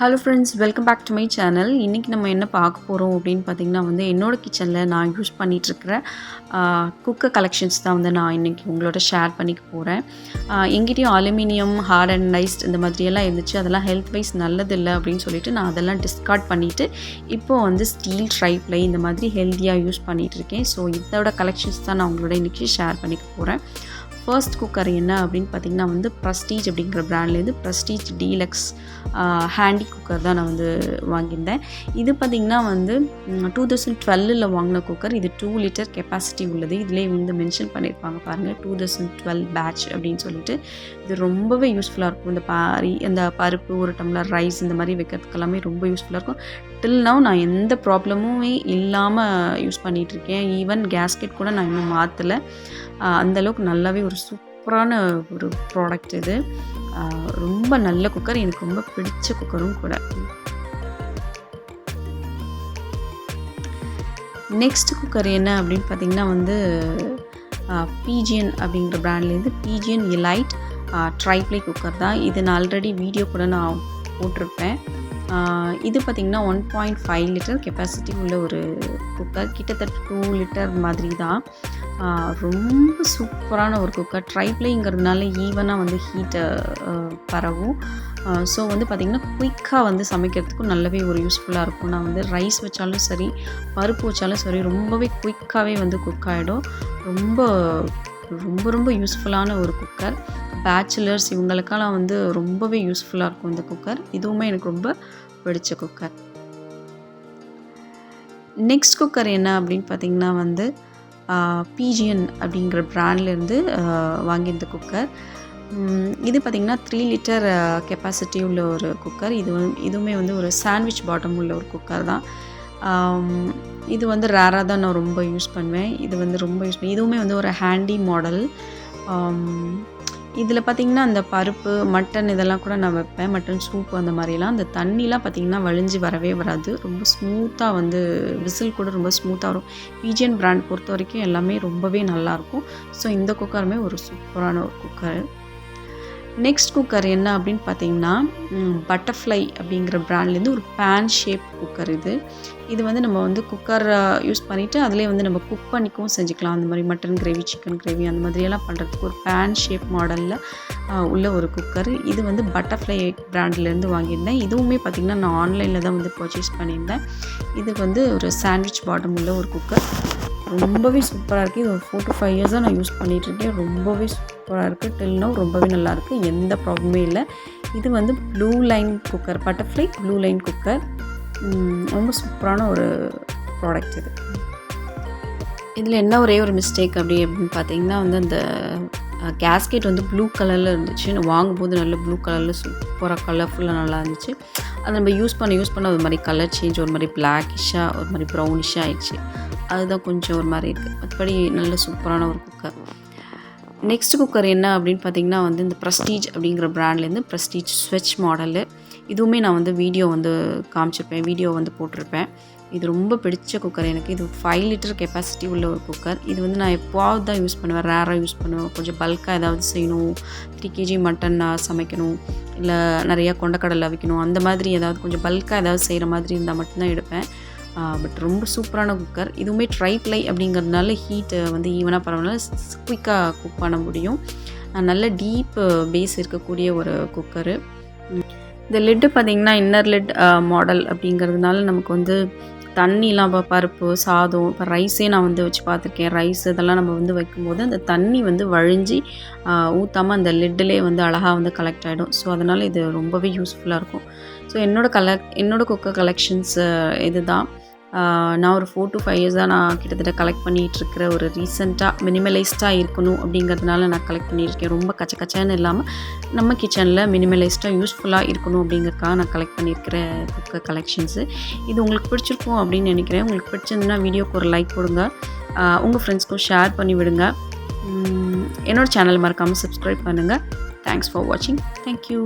Hello friends, welcome back to my channel. இன்றைக்கி நம்ம என்ன பார்க்க போகிறோம் அப்படின்னு பார்த்திங்கன்னா என்னோடய கிச்சனில் நான் யூஸ் பண்ணிகிட்ருக்கிற குக்கர் கலெக்ஷன்ஸ் தான் நான் இன்றைக்கி உங்களோட ஷேர் பண்ணிக்க போகிறேன். எங்கிட்டையும் அலுமினியம், ஹார்ட் அண்ட் நைஸ்ட் இந்த மாதிரியெல்லாம் இருந்துச்சு. அதெல்லாம் ஹெல்த் வைஸ் நல்லதில்லை அப்படின்னு சொல்லிட்டு நான் அதெல்லாம் டிஸ்கார்ட் பண்ணிவிட்டு இப்போது ஸ்டீல் ட்ரைப்ளை இந்த மாதிரி ஹெல்த்தியாக யூஸ் பண்ணிகிட்ருக்கேன். ஸோ இதோட கலெக்ஷன்ஸ் தான் நான் உங்களோட இன்றைக்கி ஷேர் பண்ணிக்க போகிறேன். ஃபர்ஸ்ட் குக்கர் என்ன அப்படின்னு பார்த்திங்கன்னா ப்ரஸ்டீஜ் அப்படிங்கிற ப்ராண்ட்லேருந்து ப்ரஸ்டீஜ் டீலக்ஸ் ஹேண்டி குக்கர் தான் நான் வாங்கியிருந்தேன். இது பார்த்திங்கன்னா 2012 வாங்கின குக்கர். இது 2 லிட்டர் கெப்பாசிட்டி உள்ளது. இதிலே மென்ஷன் பண்ணியிருப்பாங்க பாருங்கள், 2012 பேட்ச் அப்படின்னு சொல்லிட்டு. இது ரொம்பவே யூஸ்ஃபுல்லாக இருக்கும். இந்த பருப்பு, ஒரு டம்ளர் ரைஸ் இந்த மாதிரி வைக்கிறதுக்கு எல்லாமே ரொம்ப யூஸ்ஃபுல்லாக இருக்கும். டில் நவ் நான் எந்த ப்ராப்ளமுமே இல்லாமல் யூஸ் பண்ணிகிட்ருக்கேன். ஈவன் கேஸ்கெட் கூட நான் இன்னும் மாற்றலை. அந்தளவுக்கு நல்லாவே ஒரு சூப்பரான ஒரு ப்ராடக்ட் இது. ரொம்ப நல்ல குக்கர், எனக்கு ரொம்ப பிடிச்ச குக்கரும் கூட. நெக்ஸ்ட் குக்கர் என்ன அப்படின்னு பார்த்திங்கன்னா பிஜியன் அப்படிங்கிற ப்ராண்ட்லேருந்து பிஜியன் எலைட் ட்ரைப்ளை குக்கர் தான். இது நான் ஆல்ரெடி வீடியோ கூட நான் போட்டிருப்பேன். இது பார்த்திங்கன்னா 1.5 லிட்டர் கெப்பாசிட்டி உள்ள ஒரு குக்கர். கிட்டத்தட்ட 2 லிட்டர் மாதிரி தான். ரொம்ப சூப்பரான ஒரு குக்கர். ட்ரைப்ளைங்கிறதுனால ஈவனாக ஹீட்டை பரவும். ஸோ பார்த்திங்கன்னா குயிக்காக சமைக்கிறதுக்கும் நல்லாவே ஒரு யூஸ்ஃபுல்லாக இருக்கும். நான் ரைஸ் வச்சாலும் சரி, பருப்பு வச்சாலும் சரி, ரொம்பவே குயிக்காகவே குக் ஆகிடும். ரொம்ப ரொம்ப ரொம்ப யூஸ்ஃபுல்லான ஒரு குக்கர். பேச்சுலர்ஸ் இவங்களுக்கெல்லாம் ரொம்பவே யூஸ்ஃபுல்லாக இருக்கும் இந்த குக்கர். இதுவுமே எனக்கு ரொம்ப பிடிச்ச குக்கர். நெக்ஸ்ட் குக்கர் என்ன அப்படின்னு பார்த்திங்கன்னா பிஜியன் அப்படிங்கிற ப்ராண்ட்லேருந்து வாங்கியிருந்த குக்கர். இது பார்த்திங்கன்னா 3 லிட்டர் கெப்பாசிட்டி உள்ள ஒரு குக்கர். இதுவுமே ஒரு சாண்ட்விச் பாட்டம் உள்ள ஒரு குக்கர் தான். இது ரேராக தான் நான் ரொம்ப யூஸ் பண்ணுவேன். இது ரொம்ப யூஸ் பண்ணேன். இதுவுமே ஒரு ஹேண்டி மாடல். இதில் பார்த்திங்கன்னா அந்த பருப்பு, மட்டன் இதெல்லாம் கூட நான் வைப்பேன். மட்டன் சூப்பு அந்த மாதிரிலாம். அந்த தண்ணிலாம் பார்த்திங்கன்னா வழிஞ்சு வரவே வராது. ரொம்ப ஸ்மூத்தாக விசில் கூட ரொம்ப ஸ்மூத்தாக வரும். பிஜியன் பிராண்ட் பொறுத்த வரைக்கும் எல்லாமே ரொம்பவே நல்லாயிருக்கும். ஸோ இந்த குக்கருமே ஒரு சூப்பரான ஒரு குக்கர். நெக்ஸ்ட் குக்கர் என்ன அப்படின்னு பார்த்திங்கன்னா பட்டர்ஃப்ளை அப்படிங்கிற ப்ராண்ட்லேருந்து ஒரு பேன் ஷேப் குக்கர். இது நம்ம குக்கர் யூஸ் பண்ணிவிட்டு அதிலே நம்ம குக் பண்ணிக்கவும் செஞ்சுக்கலாம். அந்த மாதிரி மட்டன் கிரேவி, சிக்கன் கிரேவி அந்த மாதிரியெல்லாம் பண்ணுறதுக்கு ஒரு பேன் ஷேப் மாடலில் உள்ள ஒரு குக்கர். இது பட்டர்ஃப்ளை ப்ராண்ட்லேருந்து வாங்கியிருந்தேன். இதுவுமே பார்த்திங்கன்னா நான் ஆன்லைனில் தான் பர்ச்சேஸ் பண்ணியிருந்தேன். இது ஒரு சாண்ட்விச் பாட்டம் உள்ள ஒரு குக்கர். ரொம்பவே சூப்பராக இருக்குது. இது ஒரு 4 to 5 இயர்ஸாக நான் யூஸ் பண்ணிகிட்ருக்கேன். ரொம்பவே சூப்பராக இருக்குது. டில் நவ் ரொம்பவே நல்லாயிருக்கு. எந்த ப்ராப்ளமே இல்லை. இது blue line cooker, butterfly blue line cooker. ரொம்ப சூப்பரான ஒரு ப்ராடக்ட் இது. இதில் என்ன ஒரே ஒரு மிஸ்டேக் அப்படின்னு பார்த்தீங்கன்னா அந்த கேஸ்கெட் ப்ளூ கலரில் இருந்துச்சு. நான் வாங்கும்போது நல்ல ப்ளூ கலரில் சூப்பராக கலர்ஃபுல்லாக நல்லா இருந்துச்சு. அது நம்ம யூஸ் பண்ண ஒரு மாதிரி கலர் சேஞ்ச், ஒரு மாதிரி பிளாக்கிஷாக, ஒரு மாதிரி ப்ரௌனிஷாக ஆயிடுச்சு. அதுதான் கொஞ்சம் ஒரு மாதிரி இருக்குது. மற்றபடி நல்ல சூப்பரான ஒரு குக்கர். நெக்ஸ்ட் குக்கர் என்ன அப்படின்னு பார்த்திங்கன்னா இந்த ப்ரஸ்டீஜ் அப்படிங்கிற ப்ராண்ட்லேருந்து ப்ரஸ்டீஜ் ஸ்விட்ச் மாடலு. இதுவுமே நான் வீடியோ காமிச்சிருப்பேன், வீடியோ போட்டிருப்பேன். இது ரொம்ப பிடிச்ச குக்கர் எனக்கு. இது 5 லிட்டர் கெப்பாசிட்டி உள்ள ஒரு குக்கர். இது நான் எப்போவாவது தான் யூஸ் பண்ணுவேன், ரேராக யூஸ் பண்ணுவேன். கொஞ்சம் பல்காக ஏதாவது செய்யணும், 3 kg மட்டன் சமைக்கணும், இல்லை நிறையா கொண்டக்கடலை வைக்கணும், அந்த மாதிரி ஏதாவது கொஞ்சம் பல்காக ஏதாவது செய்கிற மாதிரி இருந்தால் மட்டும்தான் எடுப்பேன். பட் ரொம்ப சூப்பரான குக்கர். இதுவுமே ட்ரைப்ளை அப்படிங்கிறதுனால ஹீட்டு ஈவனாக பரவாயில்ல, குயிக்காக குக் பண்ண முடியும். நல்ல டீப் பேஸ் இருக்கக்கூடிய ஒரு குக்கரு. இந்த லிட்டு பார்த்திங்கன்னா இன்னர் லிட் மாடல் அப்படிங்கிறதுனால நமக்கு தண்ணிலாம், இப்போ பருப்பு, சாதம், இப்போ ரைஸே நான் வச்சு பார்த்துருக்கேன். ரைஸ் இதெல்லாம் நம்ம வைக்கும்போது அந்த தண்ணி வழிஞ்சி ஊற்றாமல் அந்த லிட்டிலே அழகாக கலெக்ட் ஆகிடும். ஸோ அதனால் இது ரொம்பவே யூஸ்ஃபுல்லாக இருக்கும். ஸோ என்னோட குக்கர் கலெக்ஷன்ஸ் இது தான். நான் ஒரு 4 to 5 இயர்ஸாக நான் கிட்டத்தட்ட கலெக்ட் பண்ணிகிட்ருக்கிற ஒரு ரீசெண்டாக மினிமலைஸ்டாக இருக்கணும் அப்படிங்கிறதுனால நான் கலெக்ட் பண்ணியிருக்கேன். ரொம்ப கச்சன்னு இல்லாமல் நம்ம கிச்சனில் மினிமலைஸ்டாக யூஸ்ஃபுல்லாக இருக்கணும் அப்படிங்கிறதுக்காக நான் கலெக்ட் பண்ணியிருக்கிற குக்கர் கலெக்ஷன்ஸு. இது உங்களுக்கு பிடிச்சிருக்கும் அப்படின்னு நினைக்கிறேன். உங்களுக்கு பிடிச்சிருந்துன்னா வீடியோக்கு ஒரு லைக் கொடுங்க, உங்கள் ஃப்ரெண்ட்ஸ்க்கும் ஷேர் பண்ணி விடுங்க. என்னோடய சேனல் மறக்காமல் சப்ஸ்கிரைப் பண்ணுங்கள். தேங்க்ஸ் ஃபார் வாட்சிங். தேங்க்யூ.